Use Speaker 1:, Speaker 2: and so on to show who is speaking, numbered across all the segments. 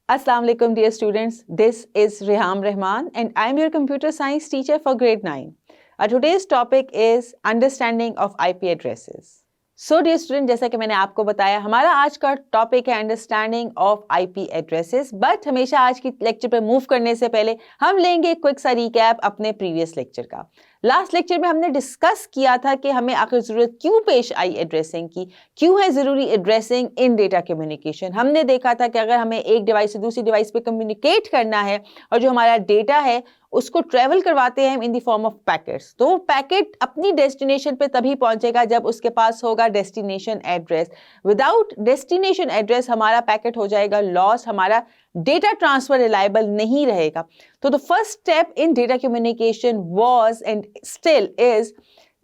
Speaker 1: Assalamu alaikum dear students, this is Reham Rahman and I am your computer science teacher for grade 9. Today's topic is understanding of IP addresses. So dear student, जैसा कि मैंने आपको बताया हमारा आज का topic है understanding of IP addresses, but हमेशा आज की लेक्चर पे मूव करने से पहले हम लेंगे क्विक सा रिकैप अपने प्रीवियस लेक्चर का। लास्ट लेक्चर में हमने डिस्कस किया था कि हमें आखिर ज़रूरत क्यों पेश आई एड्रेसिंग की, क्यों है ज़रूरी एड्रेसिंग इन डेटा कम्युनिकेशन। हमने देखा था कि अगर हमें एक डिवाइस से दूसरी डिवाइस पे कम्युनिकेट करना है और जो हमारा डेटा है उसको ट्रेवल करवाते हैं in the form of packets, तो वो पैकेट अपनी डेस्टिनेशन पे तभी पहुंचेगा जब उसके पास होगा destination address. Without destination address हमारा पैकेट हो जाएगा लॉस, हमारा डेटा ट्रांसफर रिलायबल नहीं रहेगा। तो the first step in data communication was and still is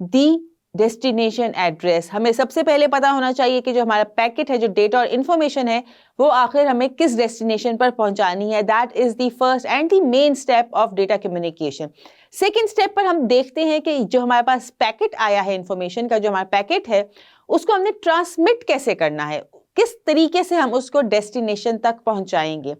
Speaker 1: the destination address. हमें सबसे पहले पता होना चाहिए कि जो हमारा पैकेट है, जो डेटा और इन्फॉर्मेशन है, वो आखिर हमें किस डेस्टिनेशन पर पहुंचानी है। That is the first and the main step of data communication. Second step पर हम देखते हैं कि जो हमारे पास पैकेट आया है इन्फॉर्मेशन का, जो हमारा पैकेट है उसको हमने ट्रांसमिट कैसे करना है, किस तरीके से हम उसको डेस्टिनेशन तक पहुंचाएंगे।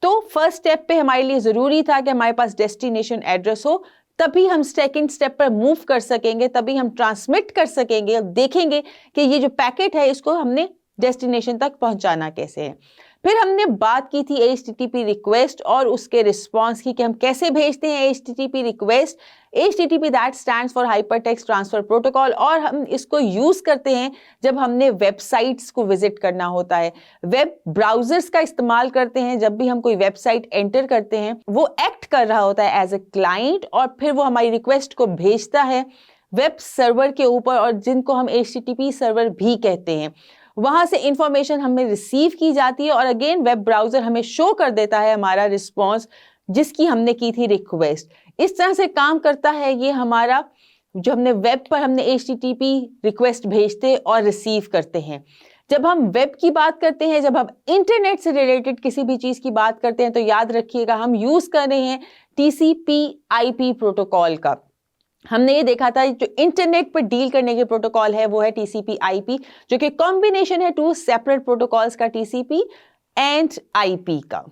Speaker 1: तो फर्स्ट स्टेप पे हमारे लिए ज़रूरी था कि हमारे पास डेस्टिनेशन एड्रेस हो, तभी हम सेकंड स्टेप पर मूव कर सकेंगे, तभी हम ट्रांसमिट कर सकेंगे। अब देखेंगे कि ये जो पैकेट है इसको हमने डेस्टिनेशन तक पहुंचाना कैसे है। फिर हमने बात की थी HTTP रिक्वेस्ट और उसके रिस्पॉन्स की कि हम कैसे भेजते हैं HTTP request. HTTP that stands for hypertext transfer protocol, और हम इसको यूज़ करते हैं जब हमने वेबसाइट्स को विजिट करना होता है। वेब ब्राउजर्स का इस्तेमाल करते हैं जब भी हम कोई वेबसाइट एंटर करते हैं, वो एक्ट कर रहा होता है एज ए क्लाइंट और फिर वो हमारी रिक्वेस्ट को भेजता है वेब सर्वर के ऊपर, और जिनको हम HTTP सर्वर भी कहते हैं। वहां से इंफॉर्मेशन हमें रिसीव की जाती है और अगेन वेब ब्राउजर हमें शो कर देता है हमारा रिस्पॉन्स जिसकी हमने की थी रिक्वेस्ट। इस तरह से काम करता है ये हमारा, जो हमने वेब पर हमने HTTP रिक्वेस्ट भेजते और रिसीव करते हैं। जब हम वेब की बात करते हैं, जब हम इंटरनेट से रिलेटेड किसी भी चीज़ की बात करते हैं, तो याद रखिएगा हम यूज़ कर रहे हैं TCP/IP प्रोटोकॉल का। हमने ये देखा था जो इंटरनेट पर डील करने के प्रोटोकॉल है वो है TCP/IP, जो कि कॉम्बिनेशन है टू सेपरेट प्रोटोकॉल्स का, TCP एंड IP का।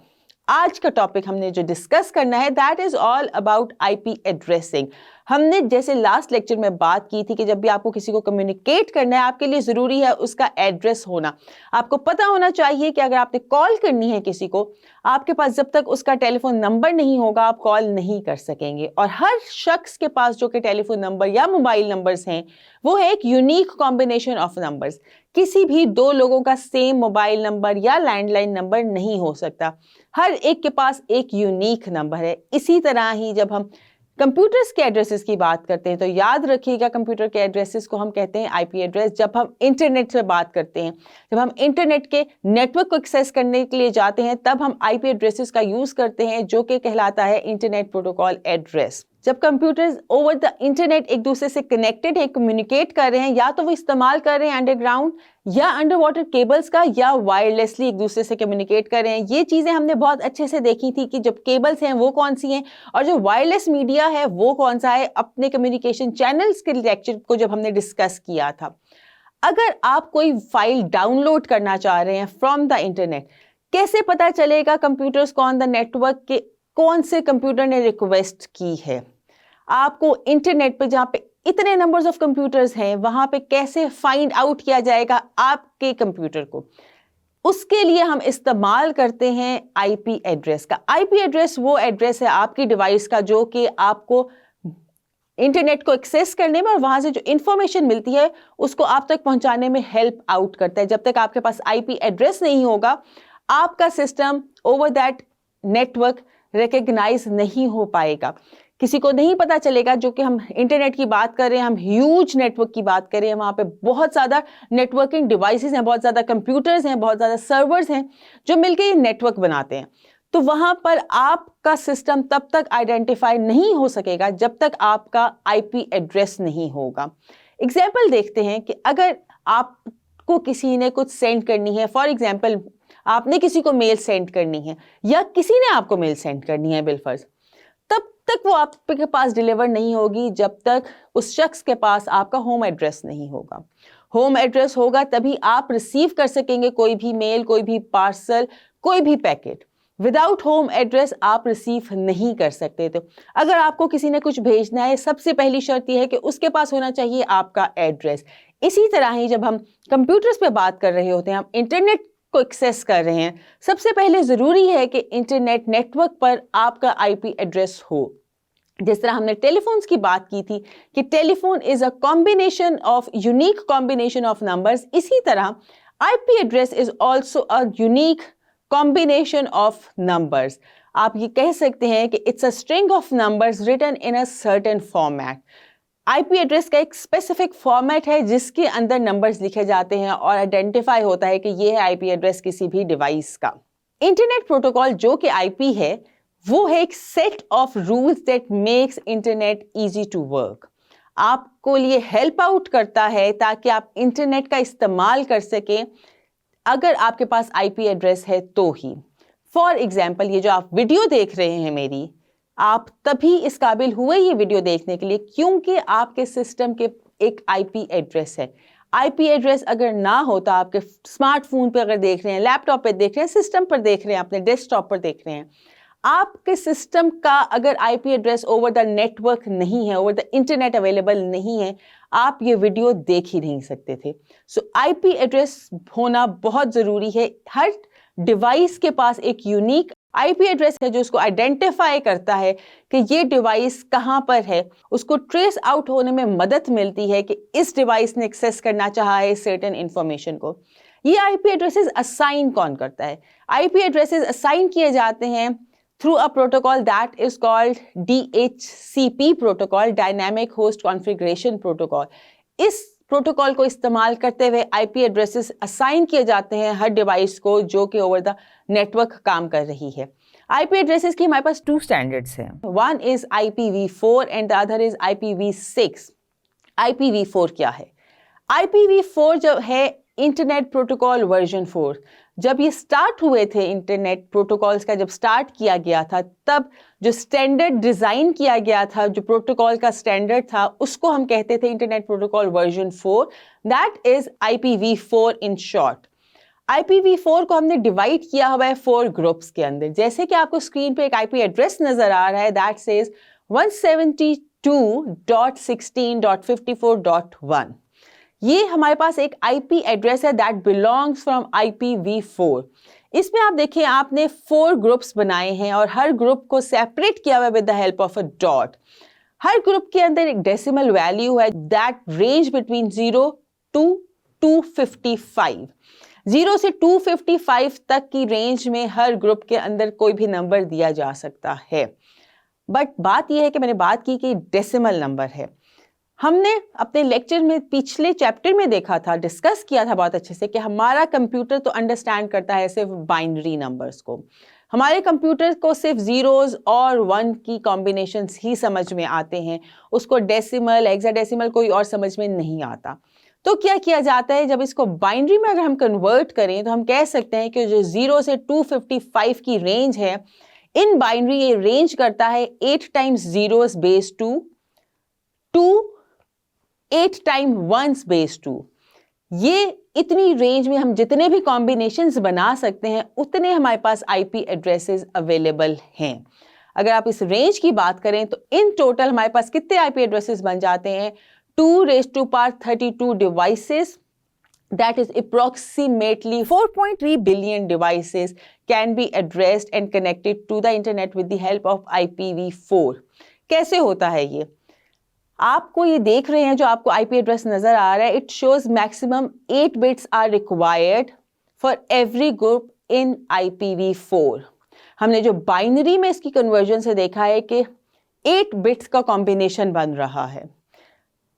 Speaker 1: आज का टॉपिक हमने जो डिस्कस करना है that is all about IP addressing. हमने जैसे लास्ट लेक्चर में बात की थी कि जब भी आपको किसी को कम्युनिकेट करना है, आपके लिए ज़रूरी है उसका एड्रेस होना। आपको पता होना चाहिए कि अगर आपने कॉल करनी है किसी को, आपके पास जब तक उसका टेलीफोन नंबर नहीं होगा आप कॉल नहीं कर सकेंगे। और हर शख्स के पास जो कि टेलीफोन नंबर या मोबाइल नंबर्स हैं वो है एक यूनिक कॉम्बिनेशन ऑफ नंबर्स। किसी भी दो लोगों का सेम मोबाइल नंबर या लैंडलाइन नंबर नहीं हो सकता, हर एक के पास एक यूनिक नंबर है। इसी तरह ही जब हम कंप्यूटर्स के एड्रेसेस की बात करते हैं तो याद रखिएगा कंप्यूटर के एड्रेसेस को हम कहते हैं IP एड्रेस। जब हम इंटरनेट से बात करते हैं, जब हम इंटरनेट के नेटवर्क को एक्सेस करने के लिए जाते हैं, तब हम IP एड्रेसेस का यूज़ करते हैं जो कि कहलाता है इंटरनेट प्रोटोकॉल एड्रेस। जब कंप्यूटर्स ओवर द इंटरनेट एक दूसरे से कनेक्टेड है, कम्युनिकेट कर रहे हैं, या तो वो इस्तेमाल कर रहे हैं अंडरग्राउंड या अंडर वाटर केबल्स का, या वायरलेसली एक दूसरे से कम्युनिकेट कर रहे हैं। ये चीज़ें हमने बहुत अच्छे से देखी थी कि जब केबल्स हैं वो कौन सी हैं और जो वायरलेस मीडिया है वो कौन सा है, अपने कम्युनिकेशन चैनल्स के लेक्चर को जब हमने डिस्कस किया था। अगर आप कोई फाइल डाउनलोड करना चाह रहे हैं फ्रॉम द इंटरनेट, कैसे पता चलेगा कंप्यूटर्स को ऑन द नेटवर्क के कौन से कंप्यूटर ने रिक्वेस्ट की है? आपको इंटरनेट पे जहाँ पे इतने नंबर्स ऑफ कंप्यूटर्स हैं वहाँ पे कैसे फाइंड आउट किया जाएगा आपके कंप्यूटर को? उसके लिए हम इस्तेमाल करते हैं IP एड्रेस का। IP एड्रेस वो एड्रेस है आपकी डिवाइस का जो कि आपको इंटरनेट को एक्सेस करने में और वहाँ से जो इंफॉर्मेशन मिलती है उसको आप तक पहुँचाने में हेल्प आउट करता है। जब तक आपके पास IP एड्रेस नहीं होगा, आपका system over that network recognise नहीं हो पाएगा। किसी को नहीं पता चलेगा, जो कि हम इंटरनेट की बात कर रहे हैं, हम ह्यूज नेटवर्क की बात कर रहे हैं, वहाँ पे बहुत ज़्यादा नेटवर्किंग डिवाइसेस हैं, बहुत ज़्यादा कंप्यूटर्स हैं, बहुत ज़्यादा सर्वर्स हैं जो मिलकर ये नेटवर्क बनाते हैं। तो वहाँ पर आपका सिस्टम तब तक आइडेंटिफाई नहीं हो सकेगा जब तक आपका IP एड्रेस नहीं होगा। एग्जाम्पल देखते हैं कि अगर आपको किसी ने कुछ सेंड करनी है, फॉर एग्जाम्पल आपने किसी को मेल सेंड करनी है या किसी ने आपको मेल सेंड करनी है बिलफर्ज, तब तक वो आपके पास डिलीवर नहीं होगी जब तक उस शख्स के पास आपका होम एड्रेस नहीं होगा। होम एड्रेस होगा तभी आप रिसीव कर सकेंगे कोई भी मेल, कोई भी पार्सल, कोई भी पैकेट। विदाउट होम एड्रेस आप रिसीव नहीं कर सकते। तो अगर आपको किसी ने कुछ भेजना है, सबसे पहली शर्त यह है कि उसके पास होना चाहिए आपका एड्रेस। इसी तरह ही जब हम कंप्यूटर्स पे बात कर रहे होते हैं, हम इंटरनेट को एक्सेस कर रहे हैं, सबसे पहले ज़रूरी है कि इंटरनेट नेटवर्क पर आपका आईपी एड्रेस हो। जिस तरह हमने टेलीफोन्स की बात की थी कि telephone is a combination of unique combination of numbers, इसी तरह IP address is also a unique combination of numbers. आप ये कह सकते हैं कि it's a string of numbers written in a certain format. IP address का एक स्पेसिफिक फॉर्मेट है जिसके अंदर नंबर्स लिखे जाते हैं और आइडेंटिफाई होता है कि ये है आईपी एड्रेस किसी भी डिवाइस का। इंटरनेट प्रोटोकॉल जो कि आईपी है, वो है एक set of rules that makes internet easy to work. आपको लिए हेल्प आउट करता है ताकि आप इंटरनेट का इस्तेमाल कर सकें अगर आपके पास आईपी एड्रेस है तो ही। फॉर एग्जाम्पल, ये जो आप वीडियो देख रहे हैं मेरी, आप तभी इस काबिल हुए ये वीडियो देखने के लिए क्योंकि आपके सिस्टम के एक आईपी एड्रेस है। आईपी एड्रेस अगर ना हो तो आपके स्मार्टफोन पे अगर देख रहे हैं, लैपटॉप पे देख रहे हैं, सिस्टम पर देख रहे हैं, अपने डेस्कटॉप पर देख रहे हैं, आपके सिस्टम का अगर IP address over the network नहीं है, ओवर द इंटरनेट अवेलेबल नहीं है, आप ये वीडियो देख ही नहीं सकते थे। सो आईपी एड्रेस होना बहुत ज़रूरी है। हर डिवाइस के पास एक यूनिक आईपी एड्रेस है जो उसको आइडेंटिफाई करता है कि ये डिवाइस कहाँ पर है। उसको ट्रेस आउट होने में मदद मिलती है कि इस डिवाइस ने एक्सेस करना चाहा है सर्टेन इंफॉर्मेशन को। ये आईपी एड्रेसेस असाइन कौन करता है? आईपी एड्रेसेस असाइन किए जाते हैं through a protocol that is called DHCP protocol, Dynamic Host Configuration Protocol। इस प्रोटोकॉल को इस्तेमाल करते हुए आईपी एड्रेसेस असाइन किए जाते हैं हर डिवाइस को जो कि ओवर द नेटवर्क काम कर रही है। आईपी एड्रेसेस की हमारे पास 2 स्टैंडर्ड्स हैं। One is IPv4 and the other is IPv6। IPv4 क्या है? IPv4 जो है इंटरनेट प्रोटोकॉल वर्जन 4। जब ये स्टार्ट हुए थे, इंटरनेट प्रोटोकॉल्स का जब स्टार्ट किया गया था, तब जो स्टैंडर्ड डिज़ाइन किया गया था, जो प्रोटोकॉल का स्टैंडर्ड था, उसको हम कहते थे internet protocol version 4। That is IPv4 in short. IPv4 को हमने डिवाइड किया हुआ है 4 ग्रुप्स के अंदर। जैसे कि आपको स्क्रीन पे एक आईपी एड्रेस नजर आ रहा है, दैट सेज 172.16.54.1। ये हमारे पास एक आईपी एड्रेस है दैट बिलोंग्स फ्रॉम IPv4। इसमें आप देखिए, आपने 4 ग्रुप्स बनाए हैं और हर ग्रुप को सेपरेट किया हुआ है with the help of a dot. Her group के अंदर एक डेसिमल वैल्यू है दैट रेंज बिटवीन 0 to 255। 0 से 255 तक की रेंज में हर ग्रुप के अंदर कोई भी नंबर दिया जा सकता है। बट बात यह है कि मैंने बात की कि डेसिमल नंबर है। हमने अपने लेक्चर में पिछले चैप्टर में देखा था, डिस्कस किया था बहुत अच्छे से कि हमारा कंप्यूटर तो अंडरस्टैंड करता है सिर्फ बाइनरी नंबर्स को। हमारे कंप्यूटर को सिर्फ जीरोस और 1 की कॉम्बिनेशंस ही समझ में आते हैं, उसको डेसिमल, हेक्साडेसिमल कोई और समझ में नहीं आता। तो क्या किया जाता है, जब इसको बाइनरी में अगर हम कन्वर्ट करें तो हम कह सकते हैं कि जो 0 से 255 की रेंज है, इन बाइनरी ये रेंज करता है 8 times zeros base 2 8 time 1s base 2। ये इतनी रेंज में हम जितने भी कॉम्बिनेशंस बना सकते हैं उतने हमारे पास आईपी एड्रेसेस अवेलेबल हैं। अगर आप इस रेंज की बात करें तो इन टोटल हमारे पास कितने आईपी एड्रेसेस बन जाते हैं? 2⁻32 devices, that is approximately 4.3 billion devices can be addressed and connected to the internet with the help of IPv4। कैसे होता है ये? आपको ये देख रहे हैं, जो आपको आईपी एड्रेस नजर आ रहा है, it shows maximum 8 bits are required for every group in IPv4। हमने जो बाइनरी में इसकी कन्वर्जन से देखा है कि 8 बिट्स का कॉम्बिनेशन बन रहा है।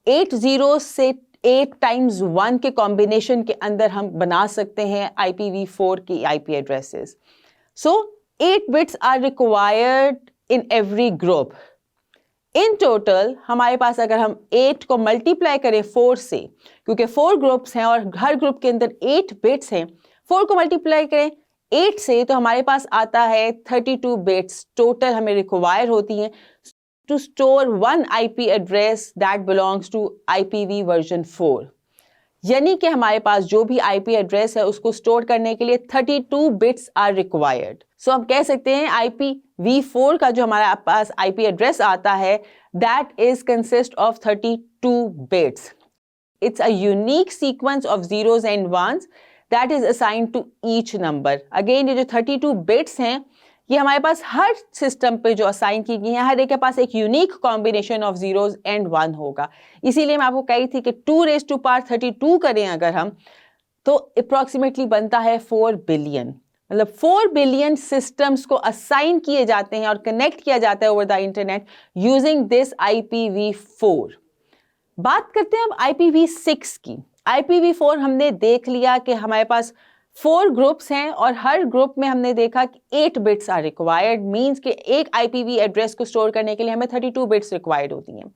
Speaker 1: 8 जीरो से 8 टाइम्स 1 के कॉम्बिनेशन के अंदर हम बना सकते हैं IPv4 की IP addresses. So 8 bits are required in every group. In total हमारे पास अगर हम 8 को मल्टीप्लाई करें 4 से, क्योंकि 4 ग्रुप्स हैं और हर ग्रुप के अंदर 8 बिट्स हैं, 4 को मल्टीप्लाई करें 8 से तो हमारे पास आता है 32 बिट्स टोटल हमें रिक्वायर होती हैं to store one IP address that belongs to IPv version 4। यानी कि हमारे पास जो भी आईपी एड्रेस है उसको स्टोर करने के लिए 32 बिट्स आर रिक्वायर्ड। सो हम कह सकते हैं IPv4 का जो हमारे पास आईपी एड्रेस आता है that is consist of 32 bits. It's a unique sequence of zeros and ones that is assigned to each number. Again, ये जो 32 bits हैं ये हमारे पास हर सिस्टम पे जो असाइन की गई हैं हर एक के पास एक unique combination of zeros and one होगा। इसीलिए मैं आपको कही थी कि 2⁻32 करें अगर हम तो अप्रॉक्सीमेटली बनता है 4 बिलियन। मतलब 4 बिलियन सिस्टम्स को असाइन किए जाते हैं और कनेक्ट किया जाता है over the internet using this IPv4। बात करते हैं अब IPv6 की। IPv4 हमने देख लिया कि हमारे पास 4 ग्रुप्स हैं और हर ग्रुप में हमने देखा कि 8 बिट्स आर रिक्वायर्ड, मींस कि एक IPv एड्रेस को स्टोर करने के लिए हमें 32 बिट्स रिक्वायर्ड होती हैं।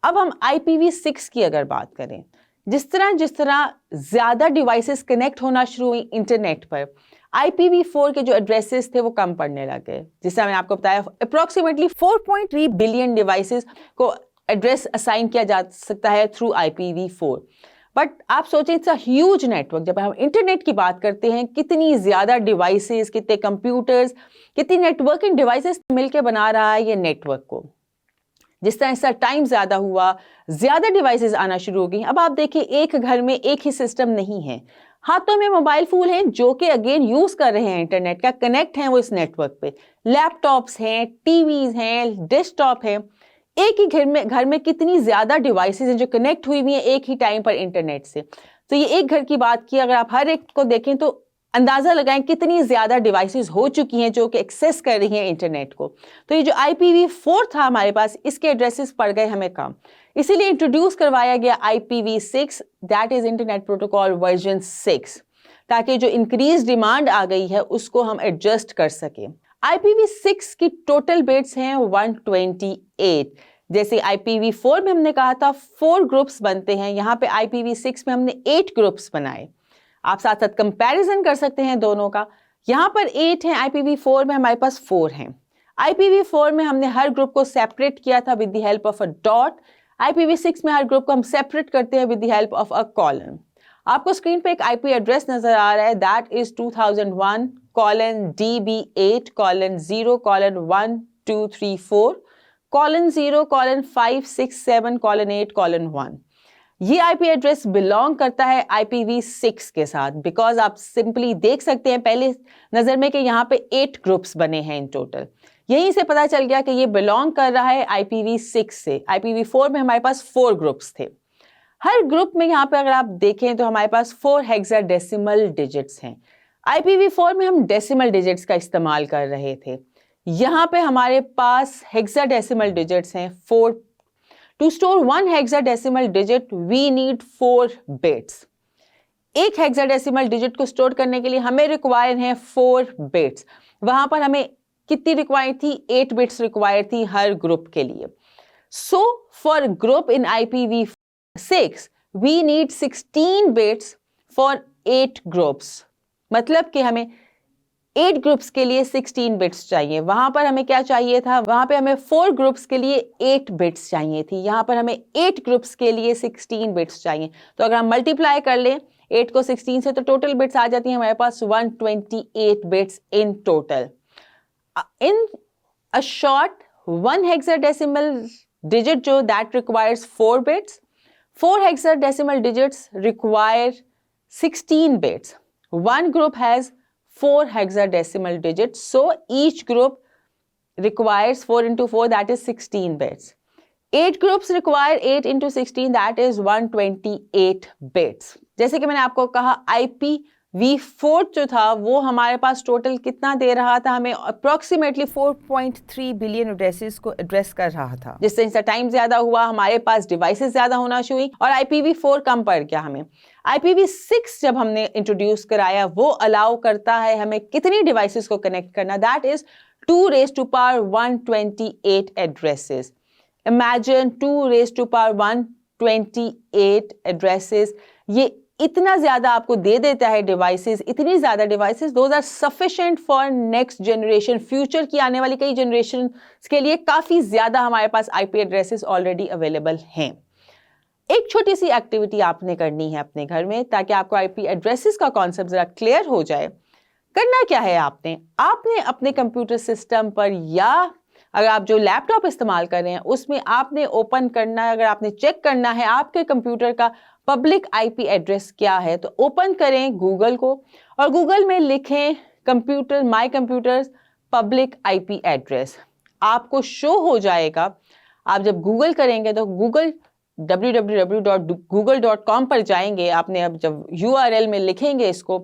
Speaker 1: अब हम IPv6 की अगर बात करें, जिस तरह ज़्यादा डिवाइसेस कनेक्ट होना शुरू हुई इंटरनेट पर, IPv4 के जो एड्रेसेस थे वो कम पड़ने लगे। जिससे मैंने आपको बताया अप्रॉक्सीमेटली 4.3 बिलियन डिवाइसेस को एड्रेस असाइन किया जा सकता है थ्रू IPv4। बट आप सोचें इट्स अ ह्यूज नेटवर्क। जब हम इंटरनेट की बात करते हैं कितनी ज़्यादा डिवाइसेस, कितने कंप्यूटर्स, कितनी नेटवर्किंग डिवाइसेस मिलकर बना रहा है ये नेटवर्क को। जिस तरह टाइम ज़्यादा हुआ, ज़्यादा डिवाइसेस आना शुरू हो गई। अब आप देखिए एक घर में एक ही सिस्टम नहीं है, हाथों में मोबाइल फोन हैं जो कि अगेन यूज़ कर रहे हैं इंटरनेट का, कनेक्ट हैं वो इस नेटवर्क पे। लैपटॉप्स हैं, टीवीज़ हैं, डेस्कटॉप हैं। एक ही घर में कितनी ज़्यादा डिवाइसेस हैं जो कनेक्ट हुई हुई हैं एक ही टाइम पर इंटरनेट से। तो ये एक घर की बात की, अगर आप हर एक को देखें तो अंदाज़ा लगाएं कितनी ज़्यादा डिवाइसेस हो चुकी हैं जो कि एक्सेस कर रही हैं इंटरनेट को। तो ये जो IPv4 था हमारे पास, इसके एड्रेसेस पड़ गए हमें कम, इसीलिए इंट्रोड्यूस करवाया गया IPv6 that is internet protocol version 6, ताकि जो इंक्रीज डिमांड आ गई है उसको हम एडजस्ट कर सकें। IPv6 की टोटल बिट्स हैं 128। जैसे IPv4 में हमने कहा था 4 ग्रुप्स बनते हैं, यहाँ पे IPv6 में हमने 8 ग्रुप्स बनाए। आप साथ साथ कंपैरिजन कर सकते हैं दोनों का। यहाँ पर 8 हैं, IPv4 में हमारे पास 4 हैं। IPv4 में हमने हर ग्रुप को सेपरेट किया था with the help of a dot. IPv6 में हर ग्रुप को हम सेपरेट करते हैं with the help of a colon. आपको स्क्रीन पे एक IP एड्रेस नजर आ रहा है दैट इज 2001:DB8:0:1234567:8:1। ये IP एड्रेस बिलोंग करता है IPv6 के साथ, बिकॉज आप सिंपली देख सकते हैं पहले नज़र में कि यहाँ पे 8 ग्रुप्स बने हैं इन टोटल। यहीं से पता चल गया कि ये बिलोंग कर रहा है IPv6 से। IPv4 में हमारे पास 4 ग्रुप्स थे। हर ग्रुप में यहाँ पे अगर आप देखें तो हमारे पास 4 हेक्साडेसिमल डिजिट्स हैं। IPv4 में हम डेसिमल डिजिट्स का इस्तेमाल कर रहे थे, यहाँ पे हमारे पास हेक्साडेसिमल डिजिट्स हैं 4। To store 1 hexadecimal digit we need 4 bits. एक हेक्साडेसिमल डिजिट को स्टोर करने के लिए हमें रिक्वायर हैं 4 बिट्स। वहां पर हमें कितनी रिक्वायर थी? 8 बिट्स रिक्वायर थी हर ग्रुप के लिए। So for group in IPv6 we need 16 bits for 8 groups। मतलब कि हमें 8 ग्रुप्स के लिए 16 बिट्स चाहिए। वहां पर हमें क्या चाहिए था? वहां पे हमें 4 ग्रुप्स के लिए 8 बिट्स चाहिए थी। यहाँ पर हमें 8 ग्रुप्स के लिए 16 बिट्स चाहिए। तो अगर हम मल्टीप्लाई कर लें 8 को 16 से तो टोटल बिट्स आ जाती हैं हमारे पास 128 bits in total. In a short 1 hexadecimal digit जो that requires 4 bits, 4 hexadecimal digits require 16 bits. One group has 4 hexadecimal digits, so each group requires 4 into 4, that is 16 bits. 8 groups require 8 into 16, that is 128 bits. जैसे कि मैंने आपको कहा IPv4 जो था वो हमारे पास टोटल कितना दे रहा था? हमें अप्रॉक्सीमेटली 4.3 बिलियन एड्रेसेस को एड्रेस कर रहा था। जिससे टाइम ज्यादा हुआ, हमारे पास डिवाइसेस ज्यादा होना शुरू हुई और IPv4 कम पड़ गया हमें। IPv6 जब हमने इंट्रोड्यूस कराया वो अलाउ करता है हमें कितनी डिवाइसेस को कनेक्ट करना? That is 2⁻128 addresses. Imagine 2⁻128 addresses, ये इतना ज्यादा आपको दे देता है डिवाइसेस, इतनी ज्यादा devices, those are sufficient for next generation. Future की आने वाली कई जनरेशन के लिए काफी ज्यादा हमारे पास IP एड्रेसेस ऑलरेडी अवेलेबल हैं। एक छोटी सी एक्टिविटी आपने करनी है अपने घर में ताकि आपको आईपी एड्रेसेस का कॉन्सेप्ट जरा क्लियर हो जाए। करना क्या है, आपने अपने कंप्यूटर सिस्टम पर या अगर आप जो लैपटॉप इस्तेमाल कर रहे हैं उसमें आपने ओपन करना है, अगर आपने चेक करना है आपके कंप्यूटर का पब्लिक आईपी एड्रेस क्या है, तो ओपन करें गूगल को और गूगल में लिखें computer my computers public IP address. आपको शो हो जाएगा। आप जब गूगल करेंगे तो गूगल www.google.com पर जाएंगे। आपने अब जब URL में लिखेंगे इसको,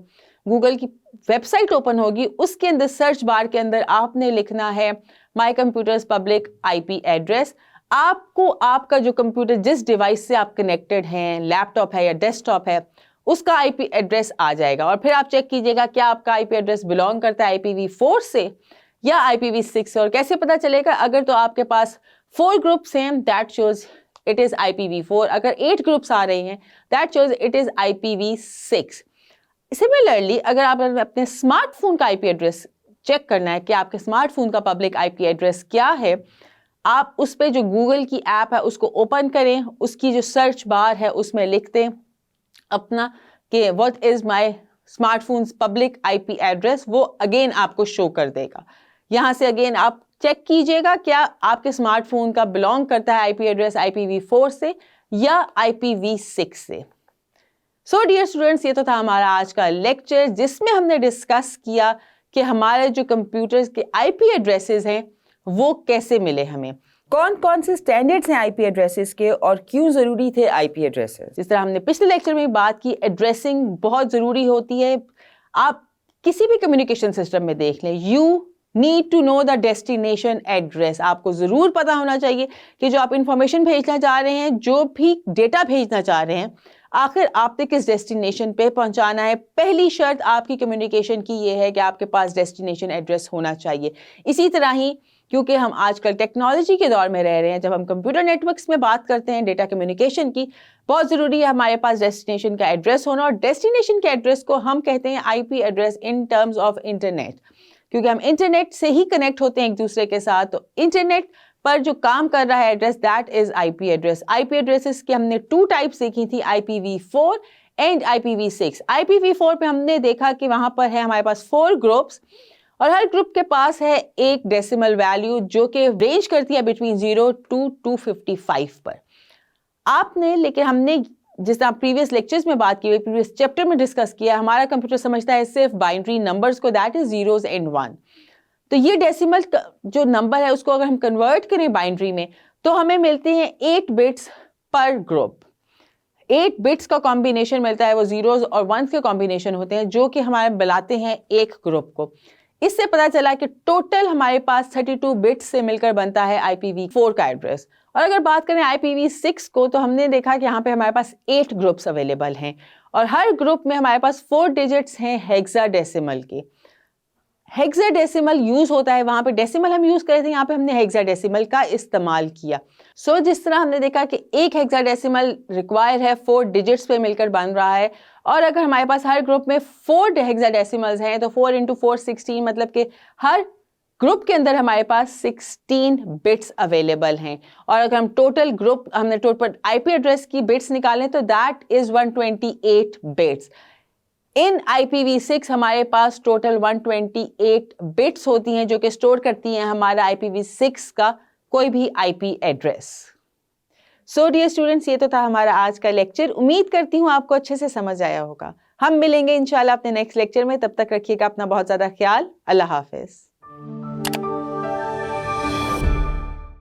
Speaker 1: गूगल की वेबसाइट ओपन होगी, उसके अंदर सर्च बार के अंदर आपने लिखना है my computers public IP address. आपको आपका जो कंप्यूटर जिस डिवाइस से आप कनेक्टेड हैं, लैपटॉप है या डेस्कटॉप है, उसका आईपी एड्रेस आ जाएगा और फिर आप चेक कीजिएगा क्या आपका आईपी एड्रेस बिलोंग करता है IPv4 से या IPv6 से। और कैसे पता चलेगा? अगर तो आपके पास 4 ग्रुप्स हैं, that shows it is IPv4। अगर 8 ग्रुप्स आ रहे हैं, that shows it is IPv6। Similarly अगर आप अपने स्मार्टफोन का आईपी एड्रेस चेक करना है कि आपके स्मार्टफोन का पब्लिक आईपी एड्रेस क्या है, आप उस पर जो गूगल की ऐप है उसको ओपन करें, उसकी जो सर्च बार है उसमें लिख दें अपना कि what is my smartphones public IP address. वो अगेन आपको शो कर देगा। यहाँ से अगेन आप चेक कीजिएगा क्या आपके स्मार्टफोन का बिलोंग करता है आईपी एड्रेस IPv4 से या IPv6 से। सो डियर स्टूडेंट्स, ये तो था हमारा आज का लेक्चर जिसमें हमने डिस्कस किया कि हमारे जो कंप्यूटर्स के आईपी एड्रेसेस हैं वो कैसे मिले हमें, कौन कौन से स्टैंडर्ड्स हैं आईपी एड्रेसेस के और क्यों ज़रूरी थे आईपी एड्रेसेस। जिस तरह हमने पिछले लेक्चर में बात की, एड्रेसिंग बहुत ज़रूरी होती है। आप किसी भी कम्युनिकेशन सिस्टम में देख लें, you need to know the destination address. आपको ज़रूर पता होना चाहिए कि जो आप इंफॉर्मेशन भेजना चाह रहे हैं, जो भी डेटा भेजना चाह रहे हैं, आखिर आपने किस डेस्टिनेशन पे पहुंचाना है। पहली शर्त आपकी कम्युनिकेशन की ये है कि आपके पास डेस्टिनेशन एड्रेस होना चाहिए। इसी तरह ही क्योंकि हम आजकल टेक्नोलॉजी के दौर में रह रहे हैं, जब हम कंप्यूटर नेटवर्क्स में बात करते हैं डेटा कम्युनिकेशन की, बहुत ज़रूरी है हमारे पास डेस्टिनेशन का एड्रेस होना। और डेस्टिनेशन के एड्रेस को हम कहते हैं IP address in terms of internet, क्योंकि हम इंटरनेट से ही कनेक्ट होते हैं एक दूसरे के साथ। तो इंटरनेट पर जो काम कर रहा है address, that is IP address. IP addresses की हमने 2 टाइप्स देखी थी, IPv4 एंड IPv6। IPv4 पे हमने देखा कि वहां पर है हमारे पास 4 ग्रुप्स और हर ग्रुप के पास है एक डेसिमल वैल्यू जो कि रेंज करती है बिटवीन 0 to 255 पर। आपने लेकिन हमने जिस तरह प्रीवियस लेक्चर्स में बात की हुई, प्रीवियस चैप्टर में डिस्कस किया, हमारा कंप्यूटर समझता है सिर्फ बाइनरी नंबर्स को, दैट इज 0s and 1। तो ये डेसिमल जो नंबर है उसको अगर हम कन्वर्ट करें बाइनरी में तो हमें मिलते हैं 8 बिट्स पर ग्रुप। 8 बिट्स का कॉम्बिनेशन मिलता है, वो 0s और 1s के कॉम्बिनेशन होते हैं जो कि हमारे मिलाते हैं एक ग्रुप को। इससे पता चला कि टोटल हमारे पास 32 बिट्स से मिलकर बनता है IPv4 का एड्रेस। और अगर बात करें IPv6 को तो हमने देखा कि यहाँ पे हमारे पास 8 ग्रुप्स अवेलेबल हैं और हर ग्रुप में हमारे पास 4 डिजिट्स हैं हेक्साडेसिमल के। हेक्साडेसिमल यूज होता है, वहां पे डेसिमल हम यूज करते थे, यहाँ पे हमने हेक्साडेसिमल का इस्तेमाल किया। सो जिस तरह हमने देखा कि एक हेक्साडेसिमल रिक्वायर है 4 डिजिट्स पे मिलकर बन रहा है, और अगर हमारे पास हर ग्रुप में 4 हेक्साडेसिमल्स हैं तो 4 × 4 16, मतलब कि हर ग्रुप के अंदर हमारे पास 16 बिट्स अवेलेबल हैं। और अगर हम टोटल ग्रुप हमने टोटल आईपी एड्रेस की बिट्स निकालें तो that is 128 bits. In IPv6 हमारे पास टोटल 128 बिट्स होती हैं जो कि स्टोर करती हैं हमारा IPv6 का कोई भी IP address. So dear students, ये तो था हमारा आज का लेक्चर। उम्मीद करती हूँ आपको अच्छे से समझ आया होगा। हम मिलेंगे इंशाल्लाह अपने नेक्स्ट लेक्चर में। तब तक रखिएगा अपना बहुत ज़्यादा ख्याल। अल्लाह हाफिज़।